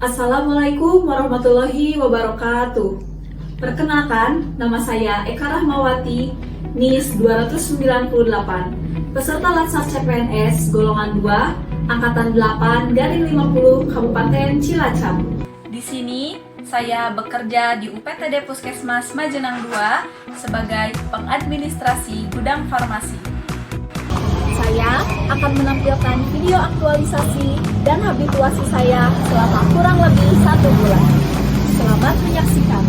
Assalamualaikum warahmatullahi wabarakatuh. Perkenalkan, nama saya Eka Rahmawati, NIS 298, peserta Latsar CPNS golongan 2, angkatan 8 garing 50 Kabupaten Cilacap. Di sini saya bekerja di UPTD Puskesmas Majenang 2 sebagai pengadministrasi gudang farmasi. Saya akan menampilkan video aktualisasi dan habituasi saya selama kurang lebih 1 bulan. Selamat menyaksikan.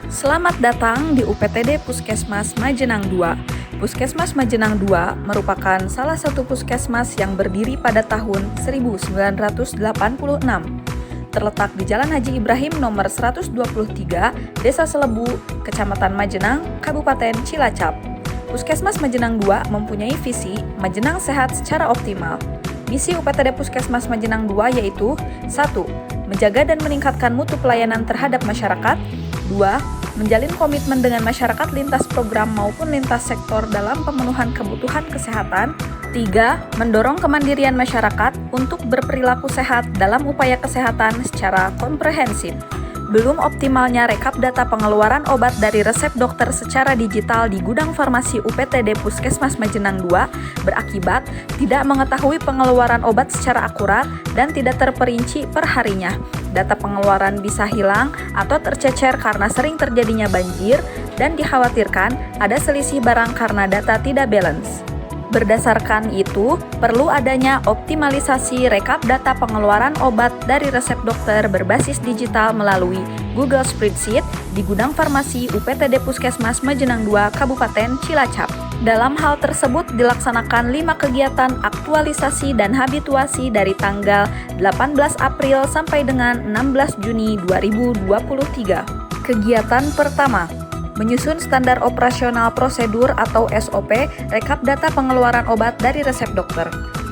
Selamat datang di UPTD Puskesmas Majenang 2. Puskesmas Majenang 2 merupakan salah satu puskesmas yang berdiri pada tahun 1986. Terletak di Jalan Haji Ibrahim nomor 123, Desa Selebu, Kecamatan Majenang, Kabupaten Cilacap. Puskesmas Majenang 2 mempunyai visi Majenang sehat secara optimal. Misi UPTD Puskesmas Majenang 2 yaitu 1. Menjaga dan meningkatkan mutu pelayanan terhadap masyarakat. 2. Menjalin komitmen dengan masyarakat lintas program maupun lintas sektor dalam pemenuhan kebutuhan kesehatan. 3. Mendorong kemandirian masyarakat untuk berperilaku sehat dalam upaya kesehatan secara komprehensif. Belum optimalnya rekap data pengeluaran obat dari resep dokter secara digital di gudang farmasi UPTD Puskesmas Majenang 2 berakibat tidak mengetahui pengeluaran obat secara akurat dan tidak terperinci per harinya. Data pengeluaran bisa hilang atau tercecer karena sering terjadinya banjir dan dikhawatirkan ada selisih barang karena data tidak balance. Berdasarkan itu, perlu adanya optimalisasi rekap data pengeluaran obat dari resep dokter berbasis digital melalui Google Spreadsheet di gudang farmasi UPTD Puskesmas Majenang 2 Kabupaten Cilacap. Dalam hal tersebut dilaksanakan 5 kegiatan aktualisasi dan habituasi dari tanggal 18 April sampai dengan 16 Juni 2023. Kegiatan pertama, menyusun standar operasional prosedur atau SOP rekap data pengeluaran obat dari resep dokter.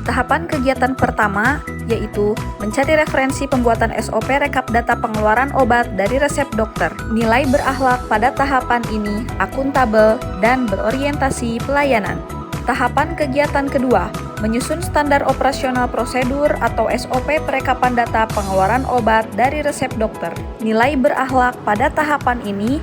Tahapan kegiatan pertama yaitu mencari referensi pembuatan SOP rekap data pengeluaran obat dari resep dokter. Nilai berakhlak pada tahapan ini akuntabel dan berorientasi pelayanan. Tahapan kegiatan kedua, menyusun standar operasional prosedur atau SOP perekapan data pengeluaran obat dari resep dokter. Nilai berakhlak pada tahapan ini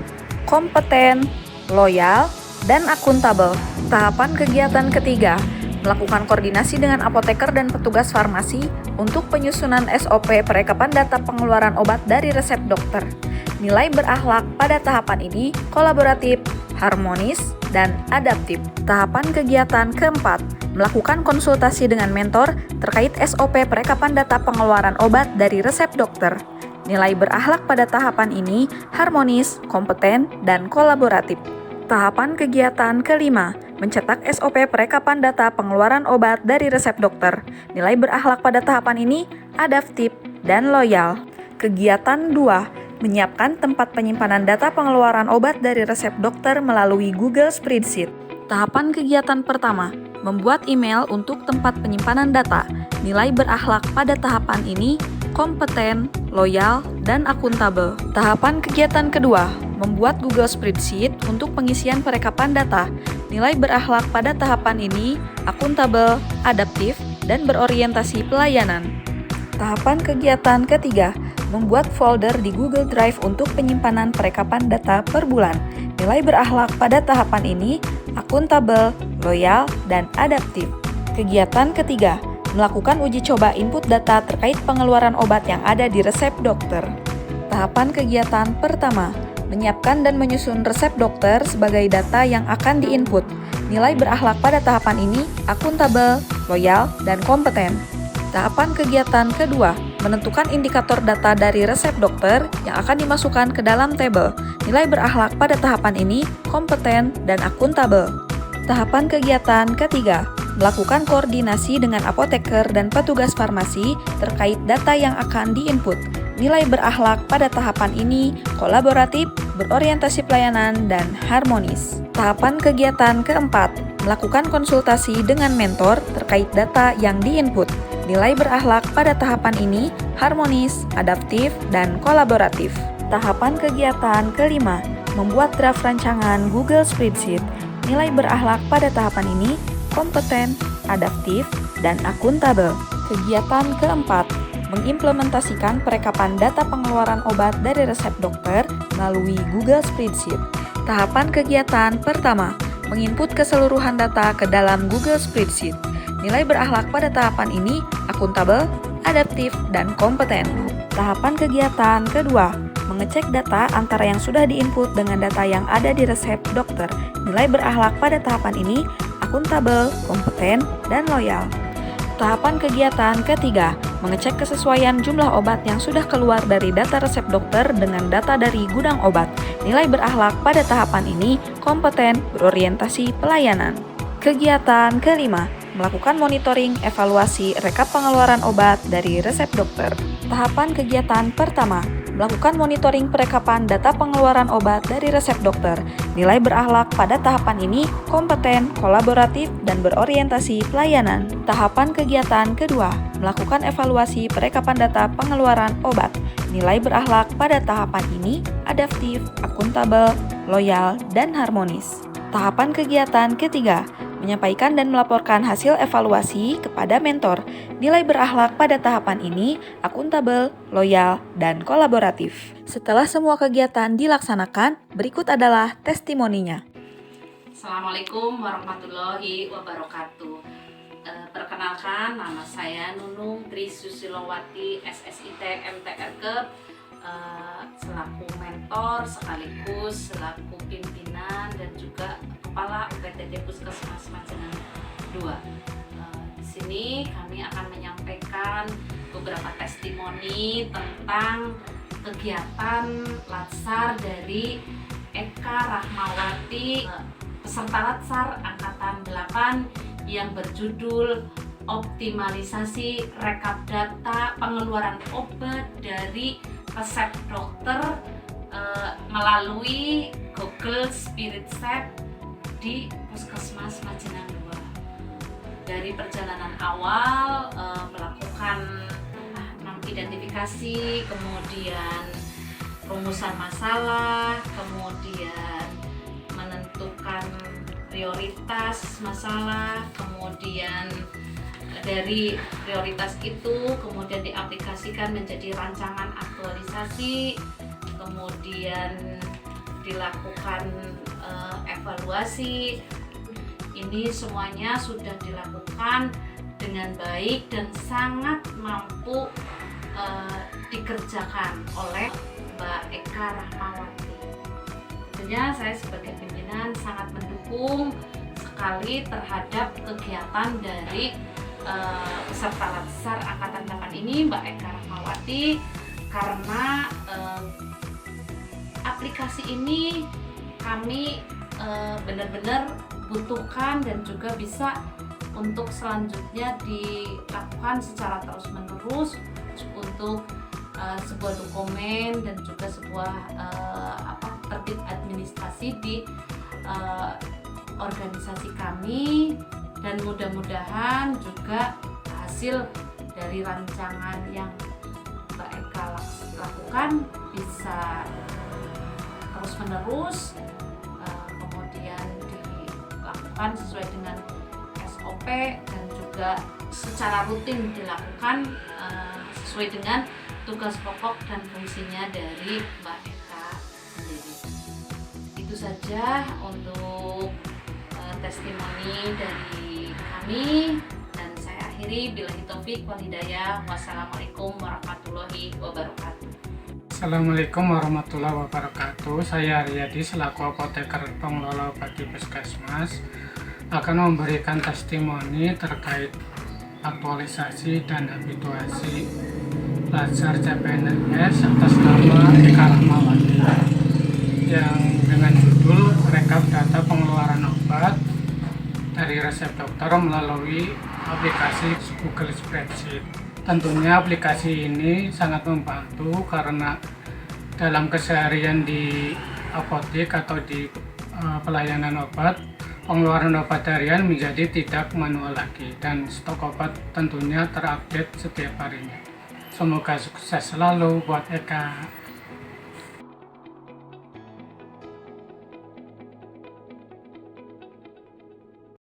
kompeten, loyal, dan akuntabel. Tahapan kegiatan ketiga, melakukan koordinasi dengan apoteker dan petugas farmasi untuk penyusunan SOP perekapan data pengeluaran obat dari resep dokter. Nilai berakhlak pada tahapan ini kolaboratif, harmonis, dan adaptif. Tahapan kegiatan keempat, melakukan konsultasi dengan mentor terkait SOP perekapan data pengeluaran obat dari resep dokter. Nilai berakhlak pada tahapan ini harmonis, kompeten, dan kolaboratif. Tahapan kegiatan kelima, mencetak SOP perekapan data pengeluaran obat dari resep dokter. Nilai berakhlak pada tahapan ini adaptif dan loyal. Kegiatan 2, menyiapkan tempat penyimpanan data pengeluaran obat dari resep dokter melalui Google Spreadsheet. Tahapan kegiatan pertama, membuat email untuk tempat penyimpanan data. Nilai berakhlak pada tahapan ini kompeten, loyal, dan akuntabel. Tahapan kegiatan kedua, membuat Google Spreadsheet untuk pengisian perekapan data. Nilai berakhlak pada tahapan ini akuntabel, adaptif, dan berorientasi pelayanan. Tahapan kegiatan ketiga, membuat folder di Google Drive untuk penyimpanan perekapan data per bulan. Nilai berakhlak pada tahapan ini akuntabel, loyal, dan adaptif. Kegiatan ketiga, melakukan uji coba input data terkait pengeluaran obat yang ada di resep dokter. Tahapan kegiatan pertama, menyiapkan dan menyusun resep dokter sebagai data yang akan diinput. Nilai berakhlak pada tahapan ini akuntabel, loyal, dan kompeten. Tahapan kegiatan kedua, menentukan indikator data dari resep dokter yang akan dimasukkan ke dalam tabel. Nilai berakhlak pada tahapan ini kompeten dan akuntabel. Tahapan kegiatan ketiga, melakukan koordinasi dengan apoteker dan petugas farmasi terkait data yang akan diinput. Nilai berakhlak pada tahapan ini kolaboratif, berorientasi pelayanan, dan harmonis. Tahapan kegiatan keempat, melakukan konsultasi dengan mentor terkait data yang diinput. Nilai berakhlak pada tahapan ini harmonis, adaptif, dan kolaboratif. Tahapan kegiatan kelima, membuat draft rancangan Google Spreadsheet. Nilai berakhlak pada tahapan ini kompeten, adaptif, dan akuntabel. Kegiatan keempat, mengimplementasikan perekapan data pengeluaran obat dari resep dokter melalui Google Spreadsheet. Tahapan kegiatan pertama, menginput keseluruhan data ke dalam Google Spreadsheet. Nilai berakhlak pada tahapan ini akuntabel, adaptif, dan kompeten. Tahapan kegiatan kedua, mengecek data antara yang sudah diinput dengan data yang ada di resep dokter. Nilai berakhlak pada tahapan ini akuntabel, kompeten, dan loyal. Tahapan kegiatan ketiga, mengecek kesesuaian jumlah obat yang sudah keluar dari data resep dokter dengan data dari gudang obat. Nilai berakhlak pada tahapan ini kompeten, berorientasi pelayanan. Kegiatan kelima, melakukan monitoring evaluasi rekap pengeluaran obat dari resep dokter. Tahapan kegiatan pertama, melakukan monitoring perekapan data pengeluaran obat dari resep dokter. Nilai berakhlak pada tahapan ini kompeten, kolaboratif, dan berorientasi pelayanan. Tahapan kegiatan kedua, melakukan evaluasi perekapan data pengeluaran obat. Nilai berakhlak pada tahapan ini adaptif, akuntabel, loyal, dan harmonis. Tahapan kegiatan ketiga, menyampaikan dan melaporkan hasil evaluasi kepada mentor. Nilai berakhlak pada tahapan ini akuntabel, loyal, dan kolaboratif. Setelah semua kegiatan dilaksanakan, berikut adalah testimoninya. Assalamualaikum warahmatullahi wabarakatuh. Perkenalkan, nama saya Nunung Tri Susilowati, SSIT MTRK, selaku mentor sekaligus selaku pimpinan dan juga Kepala UPTD Puskesmas Majenang 2. Di sini kami akan menyampaikan beberapa testimoni tentang kegiatan Latsar dari Eka Rahmawati, peserta Latsar Angkatan 8 yang berjudul Optimalisasi Rekap Data Pengeluaran Obat dari Resep Dokter melalui Google Spreadsheet di Puskesmas Majenang 2. Dari perjalanan awal melakukan identifikasi, kemudian rumusan masalah, kemudian menentukan prioritas masalah, kemudian dari prioritas itu kemudian diaplikasikan menjadi rancangan aktualisasi, kemudian dilakukan evaluasi. Ini semuanya sudah dilakukan dengan baik dan sangat mampu dikerjakan oleh Mbak Eka Rahmawati. Tentunya saya sebagai pimpinan sangat mendukung sekali terhadap kegiatan dari peserta Latsar Angkatan 8 ini, Mbak Eka Rahmawati, karena aplikasi ini kami benar-benar butuhkan dan juga bisa untuk selanjutnya dilakukan secara terus-menerus untuk sebuah dokumen dan juga sebuah tertib administrasi di organisasi kami, dan mudah-mudahan juga hasil dari rancangan yang Mbak Eka lakukan bisa terus-menerus kemudian dilakukan sesuai dengan SOP dan juga secara rutin dilakukan sesuai dengan tugas pokok dan fungsinya dari Mbak Eka sendiri. Itu saja untuk testimoni dari kami, dan saya akhiri billahi taufik wal hidayah. Wassalamualaikum warahmatullahi wabarakatuh. Assalamualaikum warahmatullahi wabarakatuh. Saya Riyadi selaku apoteker pengelola obat di Puskesmas akan memberikan testimoni terkait aktualisasi dan habituasi Latsar CPNS atas nama Eka Rahmawati yang dengan judul rekap data pengeluaran obat dari resep dokter melalui aplikasi Google Spreadsheet. Tentunya aplikasi ini sangat membantu karena dalam keseharian di apotek atau di pelayanan obat, pengeluaran obat harian menjadi tidak manual lagi dan stok obat tentunya terupdate setiap harinya. Semoga sukses selalu buat Eka.